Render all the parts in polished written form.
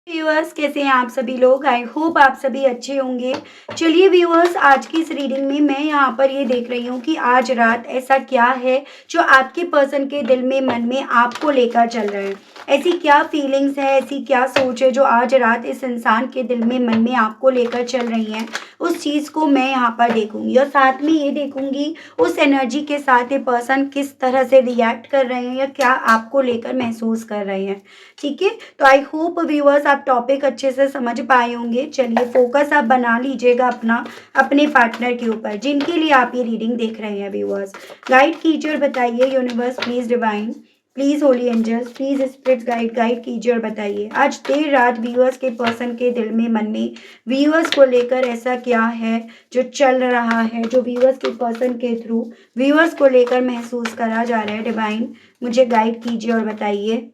Viewers, कैसे हैं आप सभी लोग? आई होप आप सभी अच्छे होंगे। चलिए व्यूअर्स, आज की इस रीडिंग में मैं यहाँ पर ये देख रही हूँ कि आज रात ऐसा क्या है जो आपके पर्सन के दिल में, मन में आपको लेकर चल रहा है। ऐसी क्या फीलिंग्स है, ऐसी क्या सोच है जो आज रात इस इंसान के दिल में, मन में आपको लेकर चल रही हैं। उस चीज़ को मैं यहाँ पर देखूंगी और साथ में ये देखूंगी उस एनर्जी के साथ ये पर्सन किस तरह से रिएक्ट कर रहे हैं या क्या आपको लेकर महसूस कर रहे हैं। ठीक है, तो आई होप व्यूअर्स आप टॉपिक अच्छे से समझ पाए होंगे। चलिए, फोकस आप बना लीजिएगा अपना अपने पार्टनर के ऊपर जिनके लिए आप ये रीडिंग देख रहे हैं। व्यूअर्स, गाइड कीजिए और बताइए। Universe please divine, please holy angels, please spirits guide guide कीजिए और बताइए आज देर रात व्यूअर्स के पर्सन के दिल में, मन में व्यूअर्स को लेकर ऐसा क्या है जो चल रहा है, जो व्यूअर्स के पर्सन के थ्रू व्यूअर्स को लेकर महसूस करा जा रहा है। डिवाइन मुझे गाइड कीजिए और बताइए।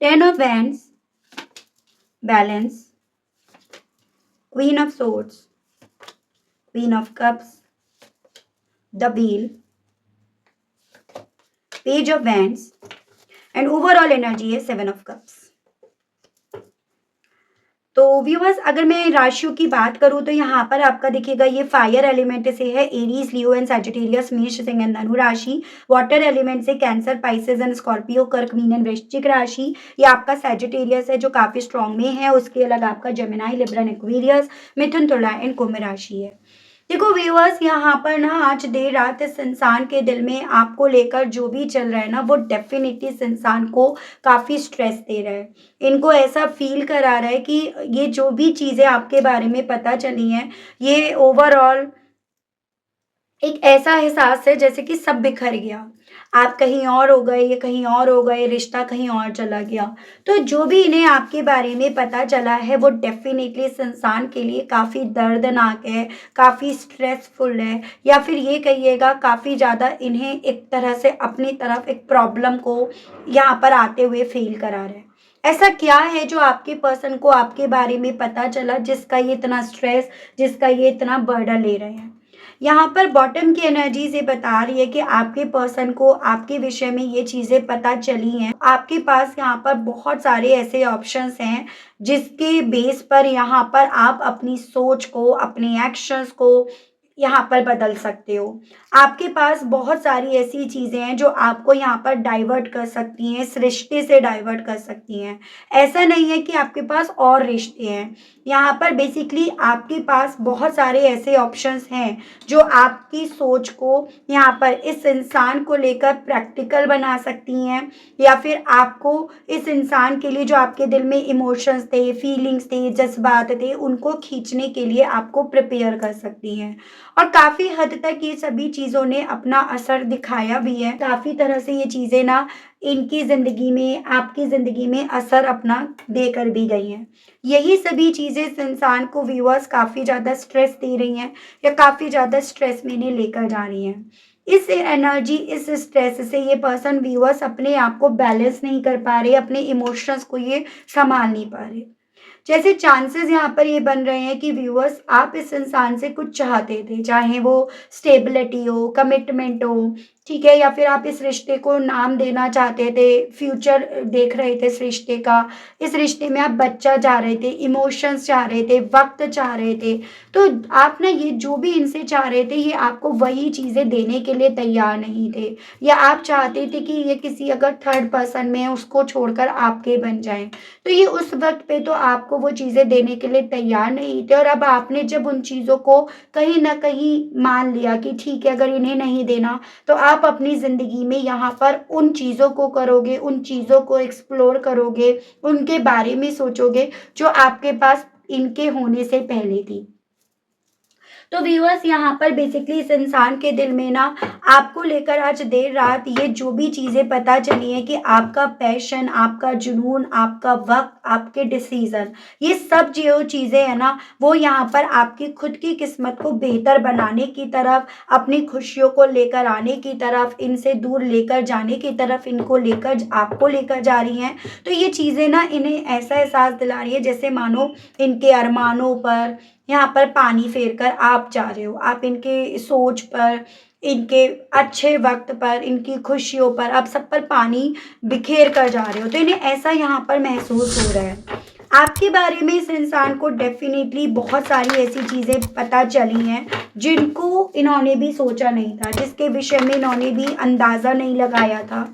Ten of Wands, Balance, Queen of Swords, Queen of Cups, the Wheel, Page of Wands, and overall energy है Seven of Cups। तो व्यूअर्स, अगर मैं राशियों की बात करूं तो यहाँ पर आपका देखिएगा ये फायर एलिमेंट से है एरीज, लियो एंड सैजिटेरियस, मेष, सिंह एंड धनु राशि। वाटर एलिमेंट से कैंसर, पाइसेस एंड स्कॉर्पियो, कर्क, मीन एंड वृश्चिक राशि। ये आपका सैजिटेरियस है जो काफी स्ट्रॉन्ग में है। उसके अलग आपका जेमिनाई, लिब्रा एंड एक्वेरियस, मिथुन, तुला एंड कुंभ राशि है। देखो व्यूअर्स, यहाँ पर ना आज देर रात इस इंसान के दिल में आपको लेकर जो भी चल रहा है ना, वो डेफिनेटली इस इंसान को काफ़ी स्ट्रेस दे रहा है। इनको ऐसा फील करा रहा है कि ये जो भी चीज़ें आपके बारे में पता चली हैं, ये ओवरऑल एक ऐसा एहसास है जैसे कि सब बिखर गया। आप कहीं और हो गए, ये कहीं और हो गए, रिश्ता कहीं और चला गया। तो जो भी इन्हें आपके बारे में पता चला है वो डेफ़िनेटली इस इंसान के लिए काफ़ी दर्दनाक है, काफ़ी स्ट्रेसफुल है, या फिर ये कहिएगा काफ़ी ज़्यादा इन्हें एक तरह से अपनी तरफ एक प्रॉब्लम को यहाँ पर आते हुए फ़ील करा रहा है। ऐसा क्या है जो आपके पर्सन को आपके बारे में पता चला जिसका ये इतना स्ट्रेस, जिसका ये इतना बर्डन ले रहे हैं। यहाँ पर बॉटम की एनर्जी से बता रही है कि आपके पर्सन को आपके विषय में ये चीज़ें पता चली हैं। आपके पास यहाँ पर बहुत सारे ऐसे ऑप्शंस हैं जिसके बेस पर यहाँ पर आप अपनी सोच को, अपने एक्शंस को यहाँ पर बदल सकते हो। आपके पास बहुत सारी ऐसी चीज़ें हैं जो आपको यहाँ पर डाइवर्ट कर सकती हैं, इस रिश्ते से डाइवर्ट कर सकती हैं। ऐसा नहीं है कि आपके पास और रिश्ते हैं। यहाँ पर बेसिकली आपके पास बहुत सारे ऐसे ऑप्शंस हैं जो आपकी सोच को यहाँ पर इस इंसान को लेकर प्रैक्टिकल बना सकती हैं, या फिर आपको इस इंसान के लिए जो आपके दिल में इमोशंस थे, फीलिंग्स थे, जज्बात थे, उनको खींचने के लिए आपको प्रिपेयर कर सकती हैं। और काफ़ी हद तक ये सभी चीज़ों ने अपना असर दिखाया भी है। काफ़ी तरह से ये चीज़ें ना इनकी ज़िंदगी में, आपकी ज़िंदगी में असर अपना देकर भी गई हैं। यही सभी चीज़ें इस इंसान को व्यूअर्स काफ़ी ज़्यादा स्ट्रेस दे रही हैं या काफ़ी ज़्यादा स्ट्रेस में इन्हें लेकर जा रही हैं। इस एनर्जी, इस स्ट्रेस से ये पर्सन व्यूअर्स अपने आप को बैलेंस नहीं कर पा रहे, अपने इमोशंस को ये संभाल नहीं पा रहे। जैसे चांसेस यहाँ पर ये बन रहे हैं कि व्यूअर्स आप इस इंसान से कुछ चाहते थे, चाहे वो स्टेबिलिटी हो, कमिटमेंट हो, ठीक है, या फिर आप इस रिश्ते को नाम देना चाहते थे, फ्यूचर देख रहे थे इस रिश्ते का, इस रिश्ते में आप बच्चा चाह रहे थे, इमोशंस चाह रहे थे, वक्त चाह रहे थे। तो आप ना ये जो भी इनसे चाह रहे थे, ये आपको वही चीज़ें देने के लिए तैयार नहीं थे, या आप चाहते थे कि ये किसी अगर थर्ड पर्सन में है उसको छोड़कर आपके बन जाएं। तो ये उस वक्त पे तो आपको वो चीज़ें देने के लिए तैयार नहीं थे, और अब आपने जब उन चीज़ों को कहीं ना कहीं मान लिया कि ठीक है, अगर इन्हें नहीं देना तो आप अपनी ज़िंदगी में यहाँ पर उन चीज़ों को करोगे, उन चीज़ों को एक्सप्लोर करोगे, उनके बारे में सोचोगे जो आपके पास इनके होने से पहले थी। तो व्यूअर्स, यहाँ पर बेसिकली इस इंसान के दिल में ना आपको लेकर आज देर रात ये जो भी चीज़ें पता चली हैं कि आपका पैशन, आपका जुनून, आपका वक्त, आपके डिसीजन, ये सब जो चीज़ें हैं ना, वो यहाँ पर आपकी खुद की किस्मत को बेहतर बनाने की तरफ, अपनी खुशियों को लेकर आने की तरफ, इनसे दूर लेकर जाने की तरफ इनको लेकर, आपको लेकर जा रही हैं। तो ये चीज़ें ना इन्हें ऐसा एहसास दिला रही है जैसे मानो इनके अरमानों पर यहाँ पर पानी फेर कर आप जा रहे हो, आप इनके सोच पर, इनके अच्छे वक़्त पर, इनकी खुशियों पर आप सब पर पानी बिखेर कर जा रहे हो। तो इन्हें ऐसा यहाँ पर महसूस हो रहा है। आपके बारे में इस इंसान को डेफ़िनेटली बहुत सारी ऐसी चीज़ें पता चली हैं, जिनको इन्होंने भी सोचा नहीं था, जिसके विषय में इन्होंने भी अंदाज़ा नहीं लगाया था।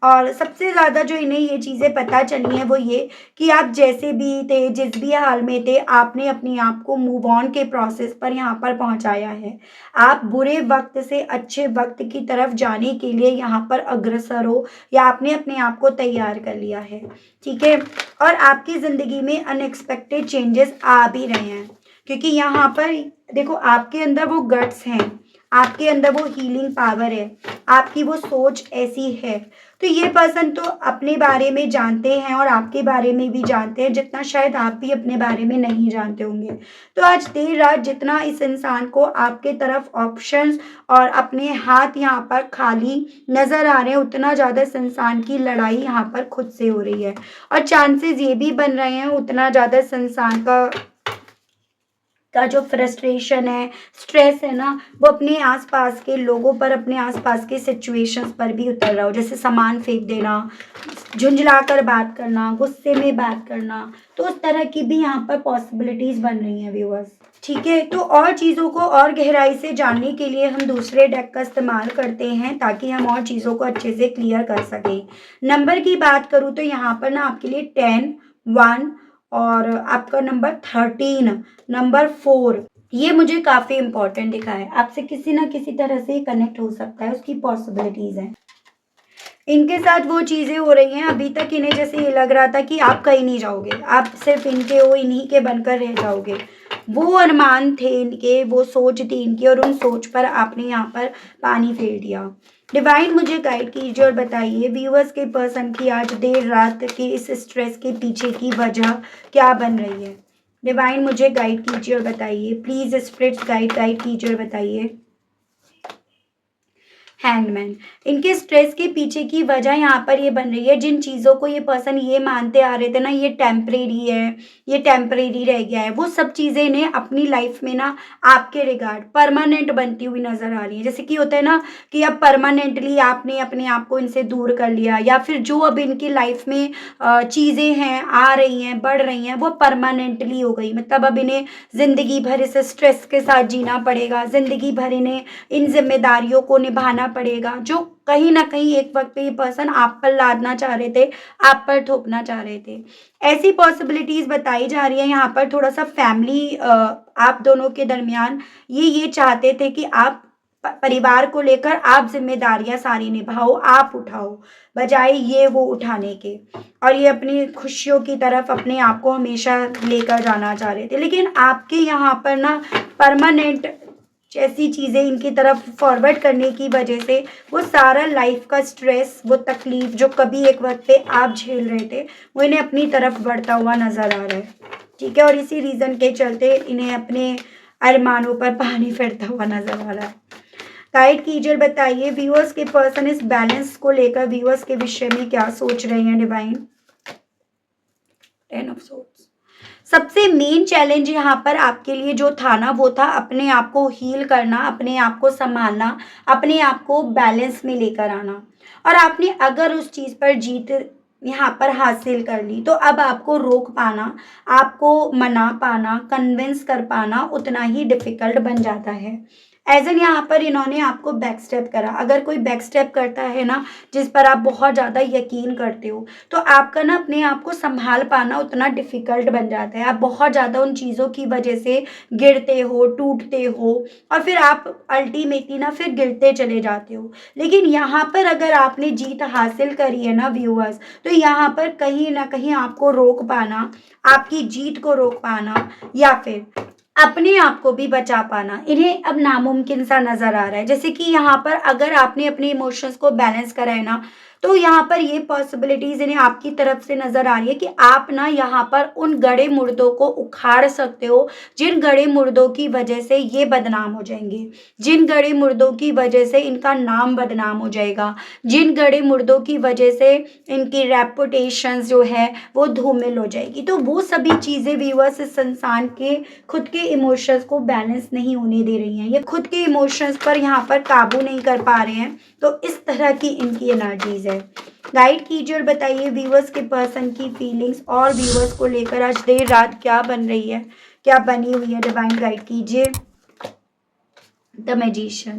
और सबसे ज़्यादा जो इन्हें ये चीज़ें पता चली हैं वो ये कि आप जैसे भी थे, जिस भी हाल में थे, आपने अपने आप को मूव ऑन के प्रोसेस पर यहाँ पर पहुँचाया है। आप बुरे वक़्त से अच्छे वक़्त की तरफ जाने के लिए यहाँ पर अग्रसर हो, या आपने अपने आप को तैयार कर लिया है, ठीक है? और आपकी ज़िंदगी में अनएक्सपेक्टेड चेंजेस आ भी रहे हैं, क्योंकि यहाँ पर देखो आपके अंदर वो गट्स हैं, आपके अंदर वो हीलिंग पावर है, आपकी वो सोच ऐसी है। तो ये पर्सन तो अपने बारे में जानते हैं और आपके बारे में भी जानते हैं, जितना शायद आप भी अपने बारे में नहीं जानते होंगे। तो आज देर रात जितना इस इंसान को आपके तरफ ऑप्शंस और अपने हाथ यहाँ पर खाली नज़र आ रहे हैं, उतना ज़्यादा इस इंसान की लड़ाई यहाँ पर खुद से हो रही है। और चांसेस ये भी बन रहे हैं, उतना ज़्यादा इस इंसान का जो फ्रस्ट्रेशन है, स्ट्रेस है ना, वो अपने आस-पास के लोगों पर, अपने आस-पास के सिचुएशंस पर भी उतर रहा हो। जैसे सामान फेंक देना, झुंझलाकर बात करना, गुस्से में बात करना, तो उस तरह की भी यहाँ पर पॉसिबिलिटीज़ बन रही हैं व्यूअर्स। ठीक है, तो और चीज़ों को और गहराई से जानने के लिए हम दूसरे डेक का इस्तेमाल करते हैं, ताकि हम और चीज़ों को अच्छे से क्लियर कर सकें। नंबर की बात करूँ तो यहाँ पर ना आपके लिए 10, 1 और आपका नंबर 13, नंबर 4, ये मुझे काफ़ी इम्पोर्टेंट दिखा है। आपसे किसी न किसी तरह से कनेक्ट हो सकता है, उसकी पॉसिबिलिटीज़ हैं। इनके साथ वो चीज़ें हो रही हैं, अभी तक इन्हें जैसे ये लग रहा था कि आप कहीं नहीं जाओगे, आप सिर्फ इनके हो, इन्हीं के बनकर रह जाओगे। वो अरमान थे इनके, वो सोच थी इनकी, और उन सोच पर आपने यहाँ पर पानी फेर दिया। डिवाइन मुझे गाइड कीजिए और बताइए व्यूअर्स के पर्सन की आज देर रात के इस स्ट्रेस के पीछे की वजह क्या बन रही है। डिवाइन मुझे गाइड कीजिए और बताइए, प्लीज़ स्पिरिट्स गाइड कीजिए और बताइए। हैंगमैन, इनके स्ट्रेस के पीछे की वजह यहाँ पर ये बन रही है, जिन चीज़ों को ये पर्सन ये मानते आ रहे थे ना, ये टेम्परेरी है, ये टेम्परेरी रह गया है, वो सब चीज़ें इन्हें अपनी लाइफ में ना आपके रिगार्ड परमानेंट बनती हुई नज़र आ रही है। जैसे कि होता है ना कि अब परमानेंटली आपने अपने आप को इनसे दूर कर लिया, या फिर जो अब इनकी लाइफ में चीज़ें हैं, आ रही हैं, बढ़ रही हैं, वो परमानेंटली हो गई। मतलब अब इन्हें ज़िंदगी भर इस स्ट्रेस के साथ जीना पड़ेगा, ज़िंदगी भर इन्हें इन जिम्मेदारियों को निभाना पड़ेगा, जो कहीं न कहीं एक वक़्त पे ये पर्सन आप पर लादना चाह रहे थे, आप पर थोपना चाह रहे थे। ऐसी पॉसिबिलिटीज़ बताई जा रही है यहाँ पर, थोड़ा-सा फैमिली आप दोनों के दरमियान ये चाहते थे कि आप परिवार को लेकर आप ज़िम्मेदारियाँ सारी निभाओ, आप उठाओ, बजाए ये वो उठाने के। और ये अपनी खुशियों की तरफ अपने आप को हमेशा लेकर जाना चाह रहे थे। लेकिन आपके यहाँ पर ना परमानेंट ऐसी चीज़ें इनकी तरफ फॉरवर्ड करने की वजह से वो सारा लाइफ का स्ट्रेस, वो तकलीफ़ जो कभी एक वक़्त पे आप झेल रहे थे, वो इन्हें अपनी तरफ बढ़ता हुआ नज़र आ रहा है। ठीक है? और इसी रीज़न के चलते इन्हें अपने अरमानों पर पानी फिरता हुआ नज़र आ रहा है। गाइड कीजिए और बताइए व्यूअर्स के पर्सन इस बैलेंस को लेकर व्यूअर्स के विषय में क्या सोच रहे हैं डिवाइन? 10 of swords. सबसे मेन चैलेंज यहाँ पर आपके लिए जो था ना, वो था अपने आप को हील करना, अपने आप को संभालना, अपने आप को बैलेंस में लेकर आना। और आपने अगर उस चीज़ पर जीत यहाँ पर हासिल कर ली, तो अब आपको रोक पाना, आपको मना पाना, कन्विंस कर पाना उतना ही डिफ़िकल्ट बन जाता है। एज़ एन यहाँ पर इन्होंने आपको बैक स्टेप करा। अगर कोई बैक स्टेप करता है ना, जिस पर आप बहुत ज़्यादा यकीन करते हो, तो आपका ना अपने आप को सँभाल पाना उतना डिफ़िकल्ट बन जाता है। आप बहुत ज़्यादा उन चीज़ों की वजह से गिरते हो, टूटते हो, और फिर आप अल्टीमेटली ना फिर गिरते चले जाते हो। लेकिन यहाँ पर अगर आपने जीत हासिल करी है ना व्यूअर्स, तो यहाँ पर कहीं न कहीं आपको रोक पाना, आपकी जीत को रोक पाना, या फिर अपने आप को भी बचा पाना, इन्हें अब नामुमकिन सा नज़र आ रहा है। जैसे कि यहाँ पर अगर आपने अपने इमोशंस को बैलेंस करा है ना, तो यहाँ पर ये पॉसिबिलिटीज़ इन्हें आपकी तरफ से नज़र आ रही है कि आप ना यहाँ पर उन गड़े मुर्दों को उखाड़ सकते हो, जिन गड़े मुर्दों की वजह से ये बदनाम हो जाएँगे, जिन गड़े मुर्दों की वजह से इनका नाम बदनाम हो जाएगा, जिन गड़े मुर्दों की वजह से इनकी रेपुटेशंस जो है वो धूमिल हो जाएगी। तो वो सभी चीज़ें व्यूअर्स इस इंसान के खुद के इमोशंस को बैलेंस नहीं होने दे रही हैं, ये खुद के इमोशंस पर यहाँ पर काबू नहीं कर पा रहे हैं। तो इस तरह की इनकी एनर्जीज है। गाइड कीजिए और बताइए व्यूअर्स के पर्सन की फीलिंग्स और व्यूअर्स को लेकर आज देर रात क्या बन रही है, क्या बनी हुई है। डिवाइन गाइड कीजिए। The magician.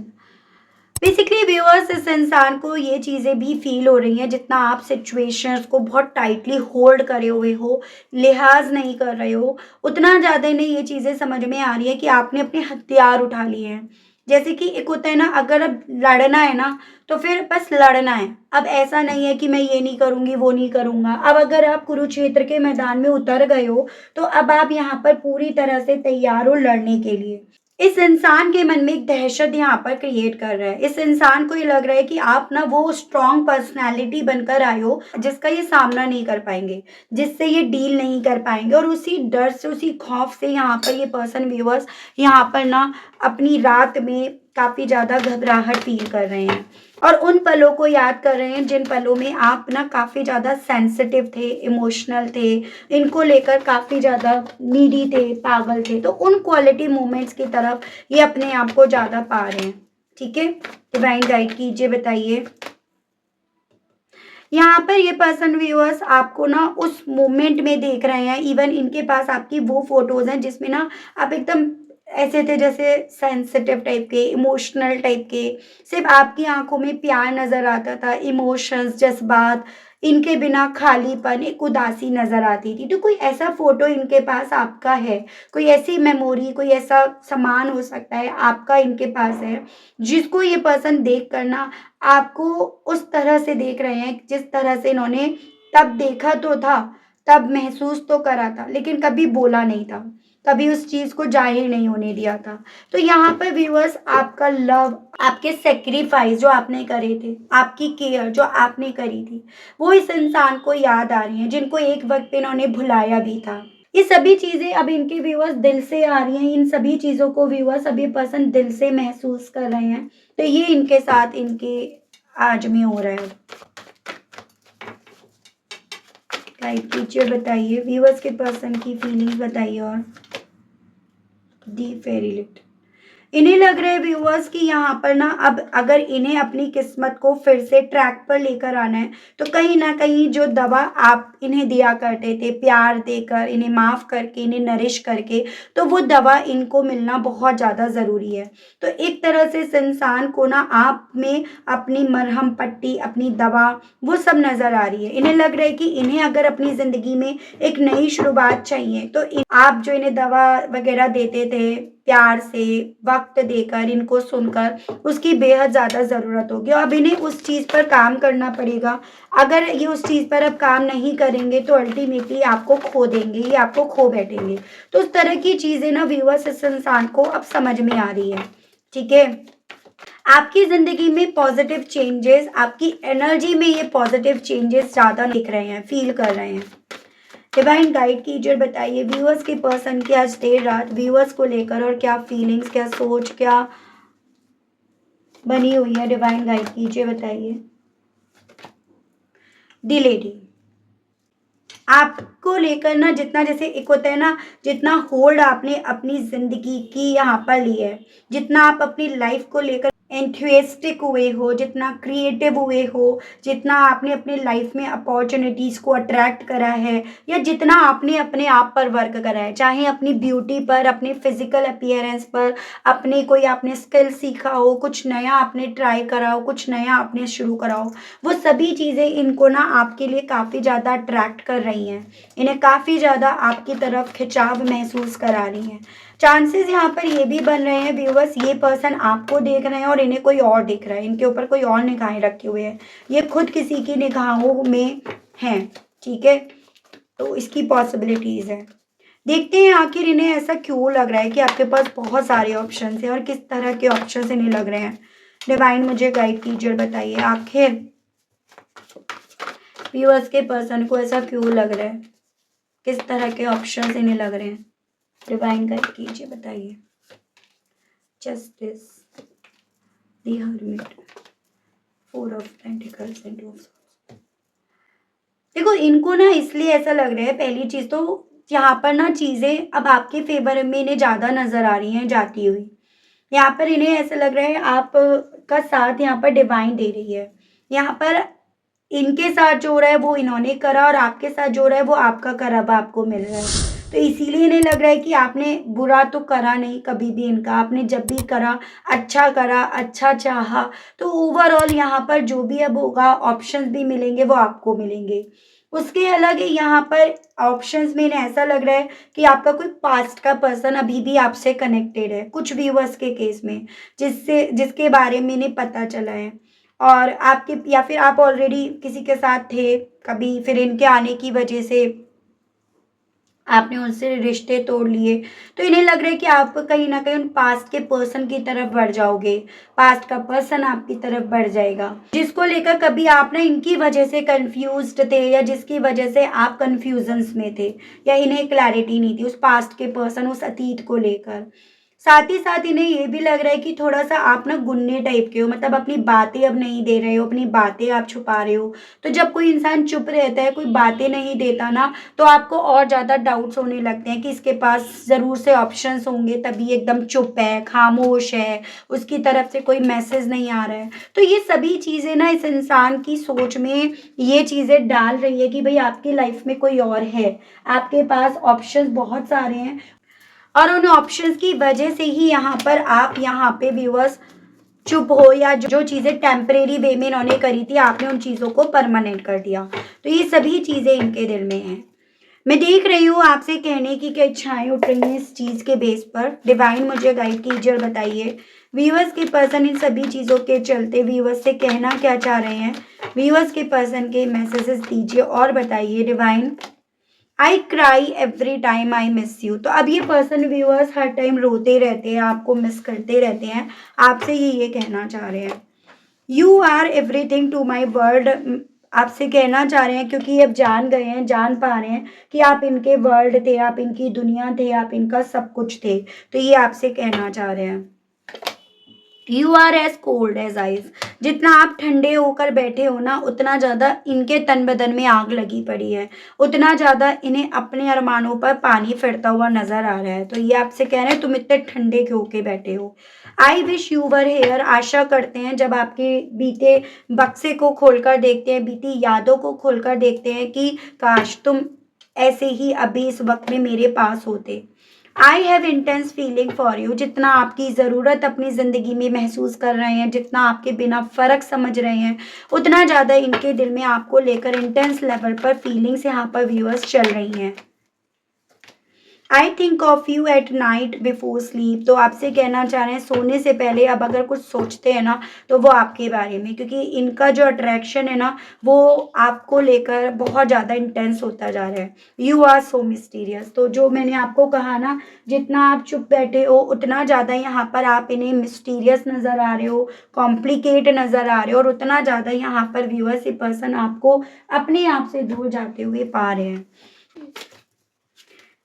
बेसिकली व्यूअर्स इस इंसान को ये चीज़ें भी फील हो रही हैं, जितना आप सिचुएशंस को बहुत टाइटली होल्ड करे हुए हो, लिहाज नहीं कर रहे हो, उतना ज़्यादा इन्हें ये चीज़ें समझ में आ रही है कि आपने अपने हथियार उठा लिए हैं। जैसे कि एक होता है ना, अगर अब लड़ना है ना तो फिर बस लड़ना है। अब ऐसा नहीं है कि मैं ये नहीं करूँगी, वो नहीं करूँगा। अब अगर आप कुरुक्षेत्र के मैदान में उतर गए हो तो अब आप यहाँ पर पूरी तरह से तैयार हो लड़ने के लिए। इस इंसान के मन में एक दहशत यहाँ पर क्रिएट कर रहा है। इस इंसान को ये लग रहा है कि आप ना वो स्ट्रॉन्ग पर्सनैलिटी बनकर आए हो जिसका ये सामना नहीं कर पाएंगे, जिससे ये डील नहीं कर पाएंगे, और उसी डर से, उसी खौफ से यहाँ पर ये पर्सन व्यूअर्स यहाँ पर ना अपनी रात में काफ़ी ज़्यादा घबराहट फील कर रहे हैं और उन पलों को याद कर रहे हैं जिन पलों में आप ना काफ़ी ज़्यादा सेंसिटिव थे, इमोशनल थे, इनको लेकर काफ़ी ज़्यादा नीडी थे, पागल थे। तो उन क्वालिटी मोमेंट्स की तरफ ये अपने आप को ज़्यादा पा रहे हैं। ठीक है, डिवाइन गाइड कीजिए, बताइए। यहाँ पर ये पर्सन व्यूअर्स आपको ना उस मोमेंट में देख रहे हैं। इवन इनके पास आपकी वो फोटोज हैं जिसमें ना आप एकदम ऐसे थे जैसे सेंसिटिव टाइप के, इमोशनल टाइप के, सिर्फ आपकी आंखों में प्यार नजर आता था, इमोशंस, जज्बात, इनके बिना खालीपन, एक उदासी नजर आती थी। तो कोई ऐसा फोटो इनके पास आपका है, कोई ऐसी मेमोरी, कोई ऐसा सामान हो सकता है आपका इनके पास है, जिसको ये पर्सन देख कर ना आपको उस तरह से देख रहे हैं जिस तरह से इन्होंने तब देखा तो था, तब महसूस तो करा था, लेकिन कभी बोला नहीं था, कभी उस चीज़ को ज़ाहिर नहीं होने दिया था। तो यहाँ पर व्यूअर्स आपका लव, आपके सैक्रिफाइस जो आपने करे थे, आपकी केयर जो आपने करी थी, वो इस इंसान को याद आ रही हैं, जिनको एक वक्त पे इन्होंने भुलाया भी था। ये सभी चीज़ें अब इनके व्यूअर्स दिल से आ रही हैं। इन सभी चीज़ों को व्यूअर्स अब ये पर्सन दिल से महसूस कर रहे हैं। तो ये इनके साथ इनके आज में हो रहा है। गाइड कीजिए, बताइए व्यूअर्स के पर्सन की फीलिंग्स बताइए। और दी फेरी लिट। इन्हें लग रहा है व्यूअर्स कि यहाँ पर ना अब अगर इन्हें अपनी किस्मत को फिर से ट्रैक पर लेकर आना है तो कहीं ना कहीं जो दवा आप इन्हें दिया करते थे, प्यार देकर, इन्हें माफ़ करके, इन्हें नरिश करके, तो वो दवा इनको मिलना बहुत ज़्यादा ज़रूरी है। तो एक तरह से इस इंसान को ना आप में अपनी मरहम पट्टी, अपनी दवा, वो सब नज़र आ रही है। इन्हें लग रहा है कि इन्हें अगर अपनी ज़िंदगी में एक नई शुरुआत चाहिए तो आप जो इन्हें दवा वगैरह देते थे, प्यार से, वक्त देकर, इनको सुनकर, उसकी बेहद ज़्यादा ज़रूरत होगी। अब इन्हें उस चीज़ पर काम करना पड़ेगा। अगर ये उस चीज़ पर अब काम नहीं करेंगे तो अल्टीमेटली आपको खो देंगे, ये आपको खो बैठेंगे। तो उस तरह की चीज़ें ना व्यूअर्स इस इंसान को अब समझ में आ रही है। ठीक है, आपकी ज़िंदगी में पॉजिटिव चेंजेस, आपकी एनर्जी में ये पॉजिटिव चेंजेस ज़्यादा दिख रहे हैं, फील कर रहे हैं। डिवाइन गाइड कीजिए, बताइए व्यूअर्स के पर्सन की आज देर रात व्यूअर्स को लेकर और क्या फीलिंग्स, क्या सोच, क्या बनी हुई है। डिवाइन गाइड कीजिए, बताइए। दी लेडी। आपको लेकर ना जितना, जैसे एक होता है ना, जितना होल्ड आपने अपनी ज़िंदगी की यहाँ पर ली है, जितना आप अपनी लाइफ को लेकर एंथुसियास्टिक हुए हो, जितना क्रिएटिव हुए हो, जितना आपने अपनी लाइफ में अपॉर्चुनिटीज़ को अट्रैक्ट करा है, या जितना आपने अपने आप पर वर्क करा है, चाहे अपनी ब्यूटी पर, अपने फिजिकल अपीयरेंस पर, अपने कोई आपने स्किल सीखा हो, कुछ नया आपने ट्राई करा हो, कुछ नया आपने शुरू करा हो, वो सभी चीज़ें इनको ना आपके लिए काफ़ी ज़्यादा अट्रैक्ट कर रही हैं, इन्हें काफ़ी ज़्यादा आपकी तरफ खिंचाव महसूस करा रही हैं। चांसेस यहाँ पर ये भी बन रहे हैं व्यूअर्स, ये पर्सन आपको देख रहे हैं और इन्हें कोई और देख रहा है, इनके ऊपर कोई और निगाहें रखे हुए हैं, ये खुद किसी की निगाहों में हैं। ठीक है, तो इसकी पॉसिबिलिटीज़ है। देखते हैं आखिर इन्हें ऐसा क्यों लग रहा है कि आपके पास बहुत सारे ऑप्शन हैं और किस तरह के ऑप्शन इन्हें लग रहे हैं। डिवाइन मुझे गाइड कीजिए और बताइए आखिर व्यूअर्स के पर्सन को ऐसा क्यों लग रहा है, किस तरह के ऑप्शंस इन्हें लग रहे हैं, डिवाइन गाइड कीजिए, बताइए। Justice, the hermit, 4 of pentacles and 2 of swords. देखो इनको ना इसलिए ऐसा लग रहा है, पहली चीज तो यहाँ पर ना चीजें अब आपके फेवर में इन्हें ज्यादा नजर आ रही हैं जाती हुई। यहाँ पर इन्हें ऐसा लग रहा है आप का साथ यहाँ पर डिवाइन दे रही है। यहाँ पर इनके साथ जो हो रहा है वो इन्होंने करा और आपके साथ जो हो रहा है वो आपका करा अब आपको मिल रहा है। तो इसीलिए इन्हें लग रहा है कि आपने बुरा तो करा नहीं कभी भी इनका, आपने जब भी करा, अच्छा चाहा। तो ओवरऑल यहाँ पर जो भी अब होगा ऑप्शंस भी मिलेंगे वो आपको मिलेंगे। उसके अलग यहाँ पर ऑप्शंस में इन्हें ऐसा लग रहा है कि आपका कोई पास्ट का पर्सन अभी भी आपसे कनेक्टेड है, कुछ व्यूअर्स के केस में, जिसके बारे में इन्हें पता चला है। और आपके या फिर आप ऑलरेडी किसी के साथ थे कभी, फिर इनके आने की वजह से आपने उनसे रिश्ते तोड़ लिए। तो इन्हें लग रहा है कि आप कहीं ना कहीं उन पास्ट के पर्सन की तरफ बढ़ जाओगे, पास्ट का पर्सन आपकी तरफ बढ़ जाएगा, जिसको लेकर कभी आप ना इनकी वजह से कंफ्यूज्ड थे या जिसकी वजह से आप कंफ्यूजन्स में थे या इन्हें क्लैरिटी नहीं थी उस पास्ट के पर्सन, उस अतीत को लेकर। साथ ही साथ इन्हें ये भी लग रहा है कि थोड़ा सा आप ना गुन्ने टाइप के हो, मतलब अपनी बातें अब नहीं दे रहे हो, अपनी बातें आप छुपा रहे हो। तो जब कोई इंसान चुप रहता है, कोई बातें नहीं देता ना, तो आपको और ज़्यादा डाउट्स होने लगते हैं कि इसके पास ज़रूर से ऑप्शंस होंगे, तभी एकदम चुप है, खामोश है, उसकी तरफ से कोई मैसेज नहीं आ रहा है। तो ये सभी चीज़ें ना इस इंसान की सोच में ये चीज़ें डाल रही है कि भाई आपकी लाइफ में कोई और है, आपके पास ऑप्शंस बहुत सारे हैं और उन ऑप्शंस की वजह से ही यहाँ पर आप यहाँ पे व्यूअर्स चुप हो, या जो चीज़ें टेम्परेरी वे में इन्होंने करी थी आपने उन चीज़ों को परमानेंट कर दिया। तो ये सभी चीज़ें इनके दिल में हैं। मैं देख रही हूँ आपसे कहने की क्या इच्छाएं उठ रही हैं इस चीज़ के बेस पर। डिवाइन मुझे गाइड कीजिए और बताइए व्यूअर्स के पर्सन इन सभी चीज़ों के चलते व्यूअर्स से कहना क्या चाह रहे हैं। व्यूअर्स के पर्सन के मैसेजेस दीजिए और बताइए divine. I cry every time I miss you. तो अब ये पर्सन व्यूअर्स हर टाइम रोते रहते हैं, आपको मिस करते रहते हैं, आपसे ये कहना चाह रहे हैं। You are everything to my world. आपसे कहना चाह रहे हैं क्योंकि ये अब जान गए हैं, जान पा रहे हैं कि आप इनके वर्ल्ड थे, आप इनकी दुनिया थे, आप इनका सब कुछ थे। तो ये आपसे कहना चाह रहे हैं you are as cold as ice. जितना आप ठंडे होकर बैठे हो ना, उतना ज़्यादा इनके तन बदन में आग लगी पड़ी है, उतना ज़्यादा इन्हें अपने अरमानों पर पानी फिरता हुआ नजर आ रहा है। तो ये आपसे कह रहे हैं तुम इतने ठंडे क्यों के बैठे हो। I wish you were here. आशा करते हैं जब आपके बीते बक्से को खोलकर देखते हैं, बीती यादों को खोलकर देखते हैं कि काश तुम ऐसे ही अभी इस वक्त में मेरे पास होते। I have intense feeling for you. जितना आपकी ज़रूरत अपनी ज़िंदगी में महसूस कर रहे हैं, जितना आपके बिना फ़र्क समझ रहे हैं, उतना ज़्यादा इनके दिल में आपको लेकर इंटेंस लेवल पर फीलिंग्स यहाँ पर व्यूअर्स चल रही हैं। I think of you at night before sleep. तो आपसे कहना चाह रहे हैं सोने से पहले अब अगर कुछ सोचते हैं ना तो वो आपके बारे में, क्योंकि इनका जो अट्रैक्शन है ना वो आपको लेकर बहुत ज़्यादा इंटेंस होता जा रहा है। You are so mysterious. तो जो मैंने आपको कहा ना, जितना आप चुप बैठे हो उतना ज़्यादा यहाँ पर आप इन्हें मिस्टीरियस नज़र आ रहे हो, कॉम्प्लिकेट नज़र आ रहे हो, और उतना ज़्यादा यहाँ पर व्यूअर्स ये पर्सन आपको अपने आप से दूर जाते हुए पा रहे हैं।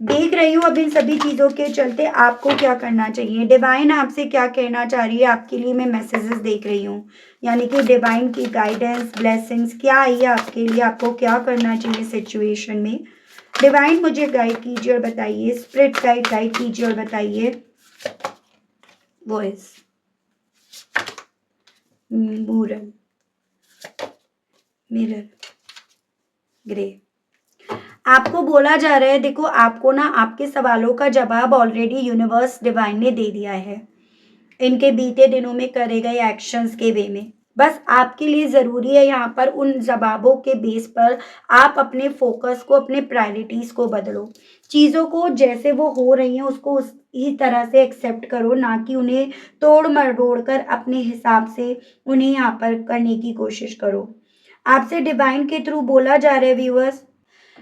देख रही हूँ अब इन सभी चीज़ों के चलते आपको क्या करना चाहिए। डिवाइन आपसे क्या कहना चाह रही है, आपके लिए मैं मैसेजेस देख रही हूँ, यानी कि डिवाइन की गाइडेंस ब्लेसिंग्स क्या आई है आपके लिए, आपको क्या करना चाहिए सिचुएशन में। डिवाइन मुझे गाइड कीजिए और बताइए, स्पिरिट गाइड कीजिए और बताइए। Voice, mural, mirror, grey. आपको बोला जा रहा है, देखो आपको ना आपके सवालों का जवाब ऑलरेडी यूनिवर्स डिवाइन ने दे दिया है इनके बीते दिनों में करे गए एक्शंस के वे में। बस आपके लिए ज़रूरी है यहाँ पर उन जवाबों के बेस पर आप अपने फोकस को, अपने प्रायोरिटीज़ को बदलो। चीज़ों को जैसे वो हो रही हैं उसको उस ही तरह से एक्सेप्ट करो, ना कि उन्हें तोड़ मरोड़ कर अपने हिसाब से उन्हें यहाँ पर करने की कोशिश करो। आपसे डिवाइन के थ्रू बोला जा रहा है व्यूअर्स,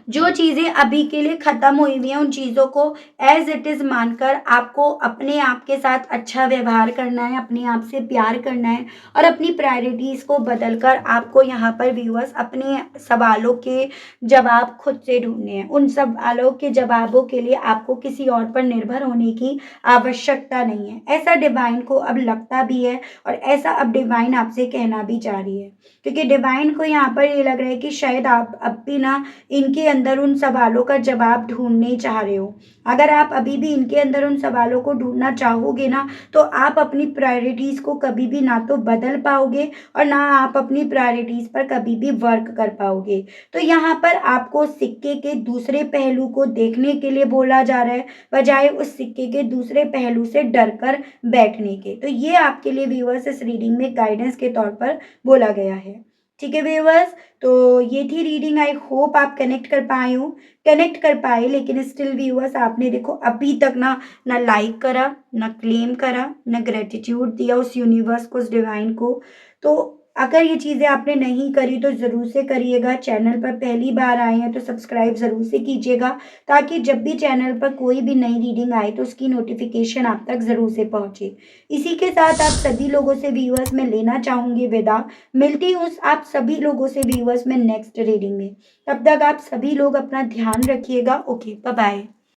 जो चीज़ें अभी के लिए ख़त्म हुई हुई हैं, उन चीज़ों को एज़ इट इज़ मानकर आपको अपने आप के साथ अच्छा व्यवहार करना है, अपने आप से प्यार करना है और अपनी प्रायोरिटीज़ को बदलकर आपको यहाँ पर व्यूअर्स अपने सवालों के जवाब खुद से ढूँढने हैं। उन सवालों के जवाबों के लिए आपको किसी और पर निर्भर होने की आवश्यकता नहीं है। ऐसा डिवाइन को अब लगता भी है और ऐसा अब डिवाइन आपसे कहना भी चाह रही है। क्योंकि डिवाइन को यहाँ पर ये लग रहा है कि शायद आप अब भी ना इनके अंदर उन सवालों का जवाब ढूँढने चाह रहे हो। अगर आप अभी भी इनके अंदर उन सवालों को ढूँढना चाहोगे ना, तो आप अपनी प्रायोरिटीज़ को कभी भी ना तो बदल पाओगे और ना आप अपनी प्रायोरिटीज़ पर कभी भी वर्क कर पाओगे। तो यहाँ पर आपको सिक्के के दूसरे पहलू को देखने के लिए बोला जा रहा है, बजाय उस सिक्के के दूसरे पहलू से डरकर बैठने के। तो ये आपके लिए व्यूअर्स इस रीडिंग में गाइडेंस के तौर पर बोला गया है। ठीक है व्यूअर्स, तो ये थी रीडिंग। आई होप आप कनेक्ट कर पाए, लेकिन स्टिल व्यूअर्स आपने देखो अभी तक ना लाइक करा, ना क्लेम करा, ना ग्रेटिट्यूड दिया उस यूनिवर्स को, उस डिवाइन को। तो अगर ये चीज़ें आपने नहीं करी तो ज़रूर से करिएगा। चैनल पर पहली बार आए हैं तो सब्सक्राइब ज़रूर से कीजिएगा, ताकि जब भी चैनल पर कोई भी नई रीडिंग आए तो उसकी नोटिफिकेशन आप तक ज़रूर से पहुँचे। इसी के साथ आप सभी लोगों से व्यूअर्स मैं लेना चाहूँगी विदा। मिलती हूँ आप सभी लोगों से व्यूअर्स में नेक्स्ट रीडिंग में। तब तक आप सभी लोग अपना ध्यान रखिएगा। Okay, bye bye.